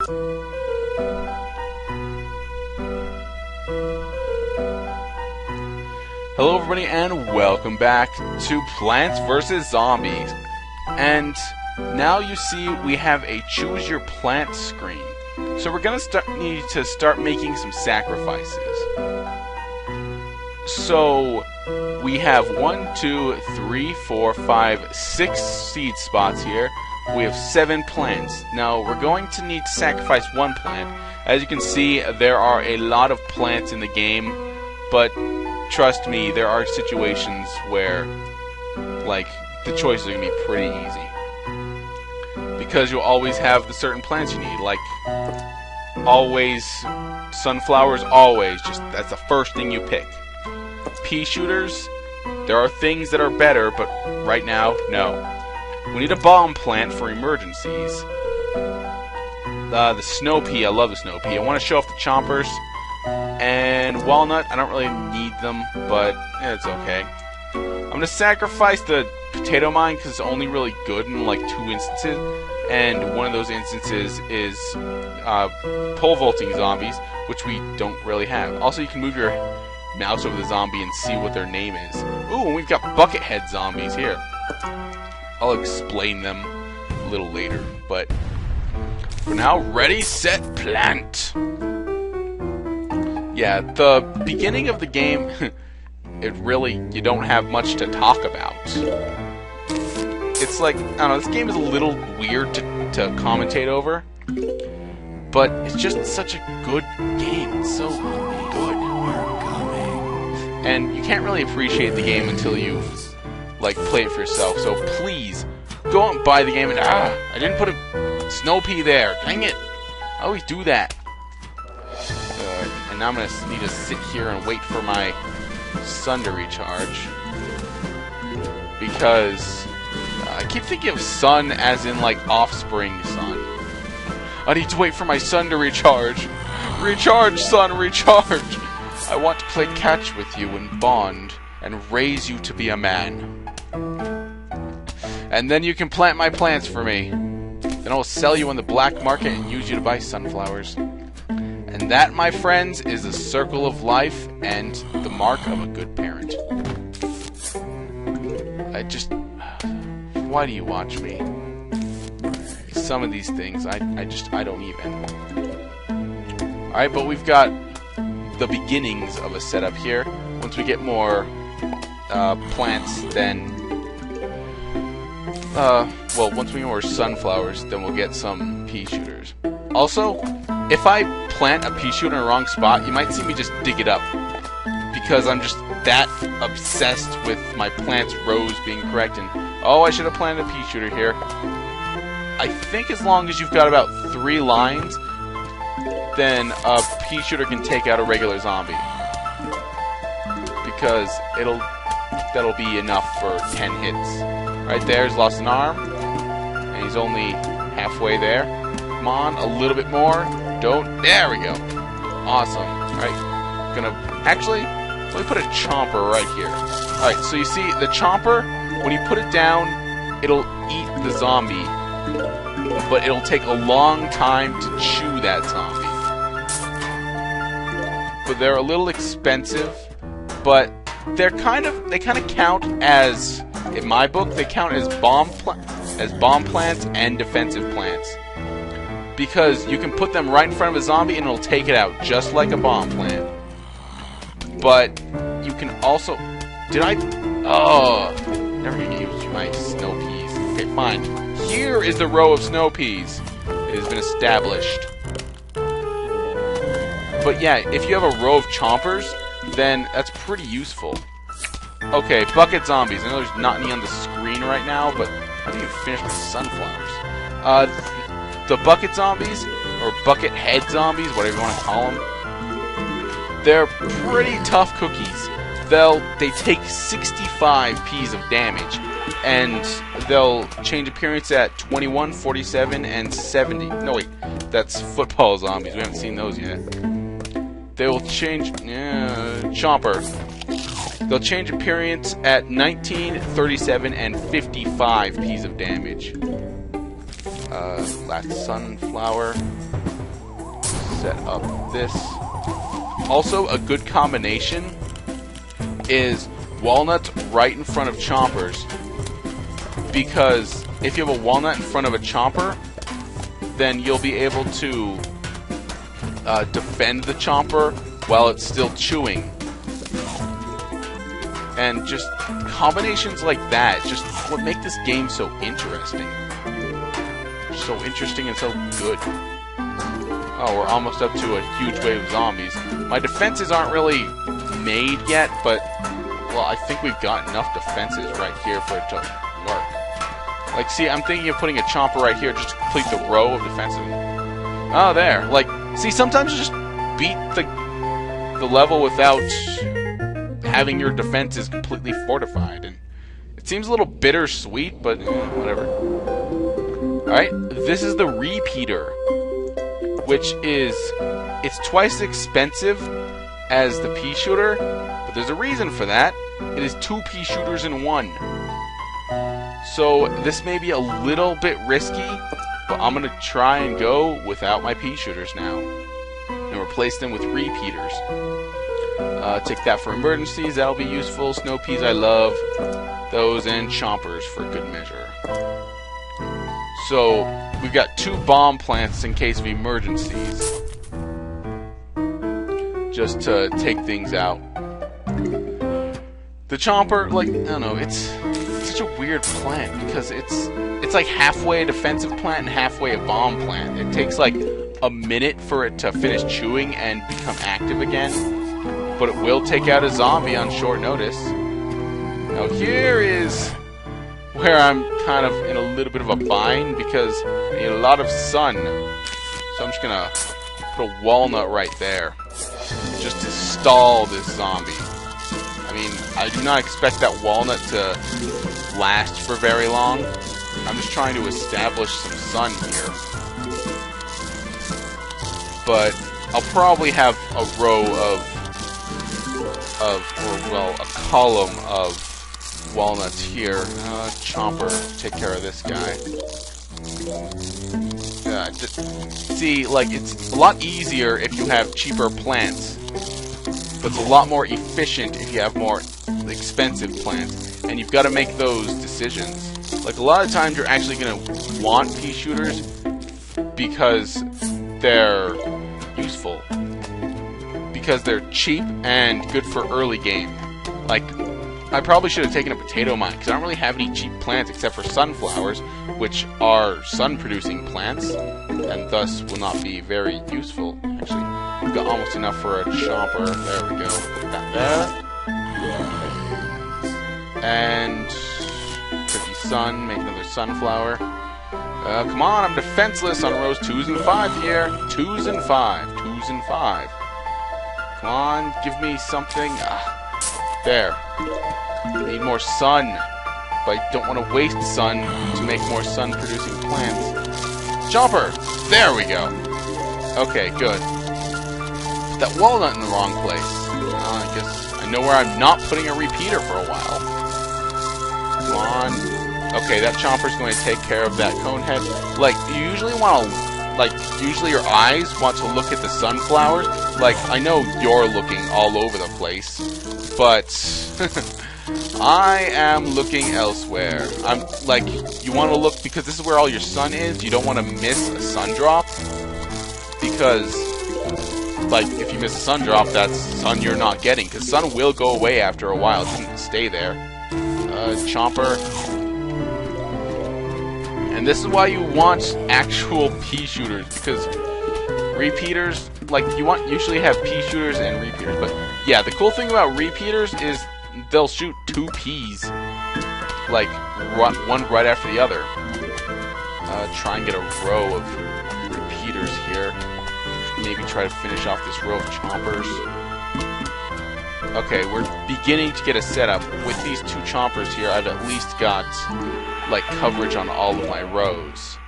Hello everybody and welcome back to Plants vs. Zombies. And now you see we have a choose your plant screen. So we're gonna need to start making some sacrifices. So we have 1, 2, 3, 4, 5, 6 seed spots here. We have 7 plants. Now we're going to need to sacrifice 1 plant. As you can see, there are a lot of plants in the game, but trust me, there are situations where, like, the choices are going to be pretty easy. Because you'll always have the certain plants you need, like, always, sunflowers, always, just, that's the first thing you pick. Pea shooters, there are things that are better, but right now, no. We need a bomb plant for emergencies. The snow pea, I love the snow pea. I want to show off the chompers. And walnut, I don't really need them, but it's okay. I'm going to sacrifice the potato mine because it's only really good in like 2 instances. And one of those instances is pole vaulting zombies, which we don't really have. Also, you can move your mouse over the zombie and see what their name is. Ooh, and we've got buckethead zombies here. I'll explain them a little later, but for now, ready, set, plant! Yeah, the beginning of the game, you don't have much to talk about. It's like, I don't know, this game is a little weird to commentate over, but it's just such a good game. It's so good. And you can't really appreciate the game until you've, like, played it for yourself. So please, go out and buy the game and, I didn't put a snow pea there. Dang it. I always do that. And now I'm going to need to sit here and wait for my sun to recharge. Because I keep thinking of sun as in, like, offspring sun. I need to wait for my sun to recharge. Recharge, sun, recharge. I want to play catch with you and bond and raise you to be a man. And then you can plant my plants for me. Then I'll sell you on the black market and use you to buy sunflowers. And that, my friends, is the circle of life and the mark of a good parent. Why do you watch me? Some of these things, I don't even. Alright, but we've got the beginnings of a setup here. Once we get more plants, then once we get more sunflowers, then we'll get some pea shooters. Also, if I plant a pea shooter in the wrong spot, you might see me just dig it up. Because I'm just that obsessed with my plant's rows being correct, and oh, I should have planted a pea shooter here. I think as long as you've got about 3 lines, then a pea shooter can take out a regular zombie. Because that'll be enough for 10 hits. Right there's lost an arm, and he's only halfway there. Come on, a little bit more. There we go. Awesome. Alright, actually, let me put a chomper right here. Alright, so you see, the chomper, when you put it down, it'll eat the zombie. But it'll take a long time to chew that zombie. But they're a little expensive, but they kind of count as, in my book, they count as bomb plants and defensive plants. Because you can put them right in front of a zombie and it'll take it out, just like a bomb plant. But you can also... never used my snow peas. Okay, fine. Here is the row of snow peas. It has been established. But yeah, if you have a row of chompers, then that's pretty useful. Okay, bucket zombies. I know there's not any on the screen right now, but I think you've finished with sunflowers. The bucket zombies, or bucket head zombies, whatever you want to call them, they're pretty tough cookies. They take 65 peas of damage, and they'll change appearance at 21, 47, and 70. No, wait, that's football zombies. We haven't seen those yet. They will change... chomper. They'll change appearance at 19, 37, and 55 peas of damage. Last sunflower. set up this. Also, a good combination is walnuts right in front of chompers, because if you have a walnut in front of a chomper, then you'll be able to defend the chomper while it's still chewing. And just combinations like that, just what make this game so interesting. So interesting and so good. Oh, we're almost up to a huge wave of zombies. My defenses aren't really made yet, but, well, I think we've got enough defenses right here for it to work. Like, see, I'm thinking of putting a chomper right here just to complete the row of defenses. Oh, there. Like, see, sometimes you just beat the level without having your defenses completely fortified. And it seems a little bittersweet, but whatever. Alright, this is the repeater, which is, it's twice as expensive as the pea shooter, but there's a reason for that. It is 2 pea shooters in one. So this may be a little bit risky, but I'm going to try and go without my pea shooters now and replace them with repeaters. Take that for emergencies, that'll be useful. Snow peas I love. Those and chompers for good measure. So we've got 2 bomb plants in case of emergencies, just to take things out. The chomper, like, I don't know, it's such a weird plant because it's like halfway a defensive plant and halfway a bomb plant. It takes like a minute for it to finish chewing and become active again, but it will take out a zombie on short notice. Now here is where I'm kind of in a little bit of a bind because I need a lot of sun. So I'm just gonna put a walnut right there just to stall this zombie. I mean, I do not expect that walnut to last for very long. I'm just trying to establish some sun here. But I'll probably have a row or well, a column of walnuts here. Chomper, take care of this guy. See, like, it's a lot easier if you have cheaper plants, but it's a lot more efficient if you have more expensive plants, and you've got to make those decisions. Like, a lot of times you're actually going to want pea shooters because they're useful, because they're cheap and good for early game. Like, I probably should have taken a potato mine, because I don't really have any cheap plants except for sunflowers, which are sun-producing plants, and thus will not be very useful. Actually, we've got almost enough for a chomper. There we go. Put that there. And pretty sun, make another sunflower. Come on, I'm defenseless on rows 2s and 5 here. 2s and 5. 2s and 5. Come on, give me something. There. I need more sun, but I don't want to waste sun to make more sun-producing plants. Chomper! There we go. Okay, good. Put that walnut in the wrong place. I guess I know where I'm not putting a repeater for a while. Come on. Okay, that chomper's going to take care of that cone head. Like, you usually want to, like, usually your eyes want to look at the sunflowers. Like, I know you're looking all over the place, but I am looking elsewhere. I'm, like, you want to look, because this is where all your sun is. You don't want to miss a sun drop, because, like, if you miss a sun drop, that's sun you're not getting, because sun will go away after a while. It doesn't stay there. Chomper. And this is why you want actual pea shooters, because repeaters, like, you usually have pea shooters and repeaters, but yeah, the cool thing about repeaters is they'll shoot 2 peas, like, one right after the other. Try and get a row of repeaters here. Maybe try to finish off this row of chompers. Okay, we're beginning to get a setup. With these 2 chompers here, I've at least got, like, coverage on all of my rows.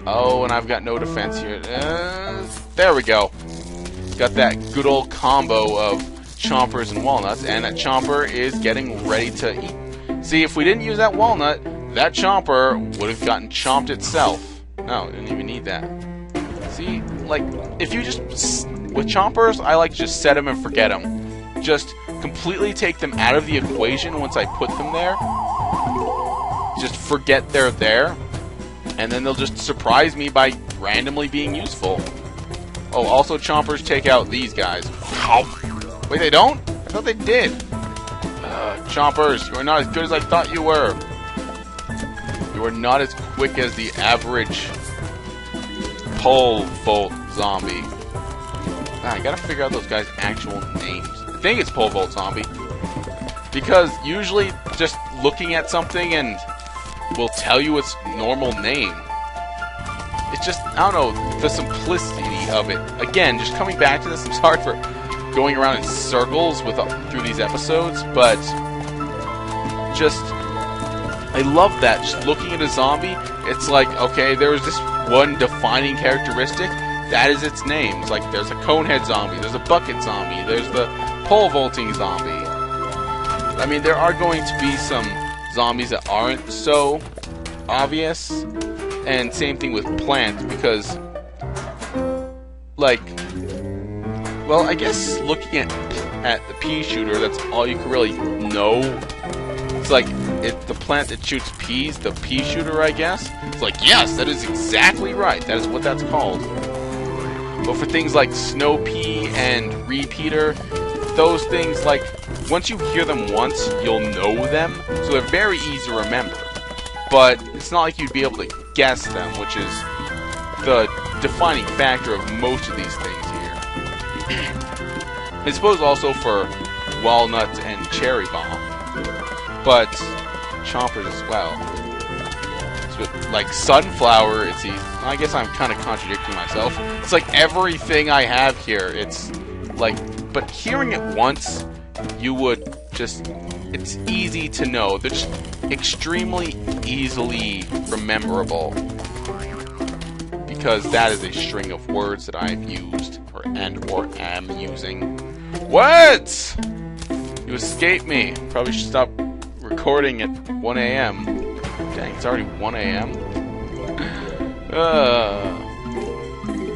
Oh, and I've got no defense here. There we go. Got that good old combo of chompers and walnuts, and that chomper is getting ready to eat. See, if we didn't use that walnut, that chomper would have gotten chomped itself. No, it didn't even need that. See, like, like, if you just, with chompers, I like to just set them and forget them. Just completely take them out of the equation once I put them there. Just forget they're there, and then they'll just surprise me by randomly being useful. Oh, also chompers take out these guys. Wait, they don't? I thought they did. Chompers, you are not as good as I thought you were. You are not as quick as the average pole vault zombie. I gotta figure out those guys' actual names. I think it's pole vault zombie. Because usually just looking at something and will tell you its normal name. It's just, I don't know, the simplicity of it. Again, just coming back to this, I'm sorry for going around in circles through these episodes, but just, I love that. Just looking at a zombie, it's like, okay, there's this one defining characteristic, that is its name. It's like, there's a conehead zombie, there's a bucket zombie, there's the pole vaulting zombie. I mean, there are going to be some zombies that aren't so obvious, and same thing with plants, because, like, well, I guess looking at the pea shooter, that's all you can really know. It's like, it's the plant that shoots peas, the pea shooter, I guess. It's like, yes, that is exactly right. That is what that's called. But for things like snow pea and repeater, those things, like, once you hear them once, you'll know them. So they're very easy to remember. But it's not like you'd be able to guess them, which is the defining factor of most of these things here. I suppose also for walnut and cherry bomb. But chompers as well. So, like sunflower, it's easy. I guess I'm kind of contradicting myself. It's like everything I have here, it's like, but hearing it once, you would just, it's easy to know. They're just extremely easily rememberable. Because that is a string of words that I've used, or am using. What? You escaped me. Probably should stop recording at 1 a.m. Dang, it's already 1 a.m.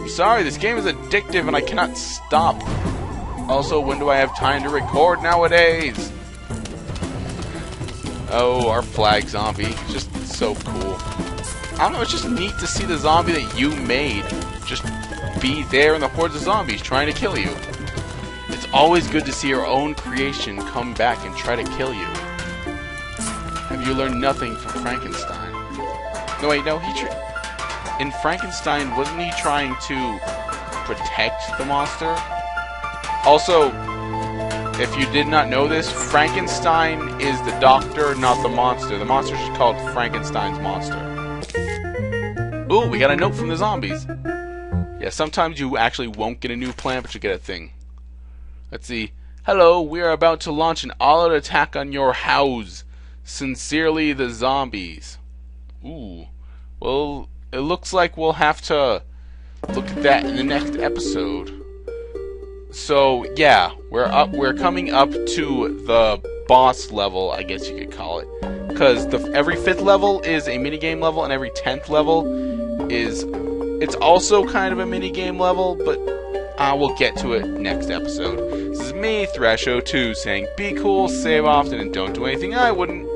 Sorry, this game is addictive and I cannot stop. Also, when do I have time to record nowadays? Oh, our flag zombie. Just so cool. I don't know, it's just neat to see the zombie that you made just be there in the hordes of zombies trying to kill you. It's always good to see your own creation come back and try to kill you. Have you learned nothing from Frankenstein? No, wait, no, in Frankenstein, wasn't he trying to protect the monster? Also, if you did not know this, Frankenstein is the doctor, not the monster. The monster is called Frankenstein's monster. Ooh, we got a note from the zombies. Yeah, sometimes you actually won't get a new plant, but you get a thing. Let's see. Hello, we are about to launch an all-out attack on your house. Sincerely, the zombies. Ooh. Well, it looks like we'll have to look at that in the next episode. So, yeah, we're coming up to the boss level, I guess you could call it. Because every 5th level is a minigame level, and every 10th level is... It's also kind of a minigame level, but we'll get to it next episode. This is me, Thrash02, saying be cool, save often, and don't do anything I wouldn't.